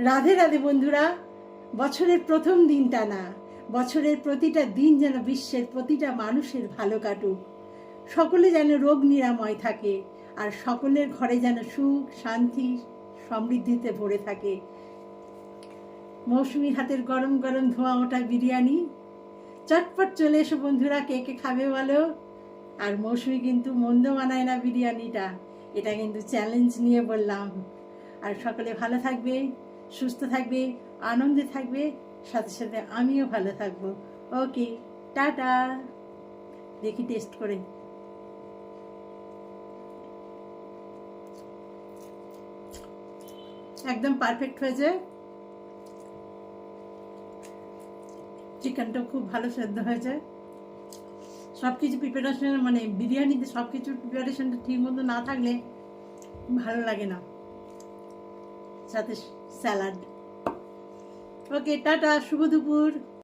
রাধে রাধে বন্ধুরা। বছরের প্রথম দিনটা না, বছরের প্রতিটা দিন যেন বিশ্বের প্রতিটা মানুষের ভালো কাটুক, সকলে যেন রোগ নিরাময় থাকে, আর সকলের ঘরে যেন সুখ শান্তি সমৃদ্ধিতে ভরে থাকে। মৌসুমীর হাতের গরম গরম ধোঁয়া ওঠা বিরিয়ানি, চটপট চলে এসো বন্ধুরা, কে কে খাবে বলো। আর মৌসুমী কিন্তু মন্দ বানায় না বিরিয়ানিটা, এটা কিন্তু চ্যালেঞ্জ নিয়ে বললাম। আর সকলে ভালো থাকবে, সুস্থ থাকবে, আনন্দে থাকবে, সাথে সাথে আমিও ভালো থাকবো। ওকে, টাটা। দেখি টেস্ট করে। একদম পারফেক্ট হয়েছে। চিকেনটাও খুব ভালো সেদ্ধ হয়েছে। সব কিছু প্রিপারেশন, মানে বিরিয়ানিতে সব কিছুর প্রিপারেশনটা ঠিক মতো না থাকলে ভালো লাগে না। সাথে স্যালাড। ওকে, টাটা, শুভ দুপুর।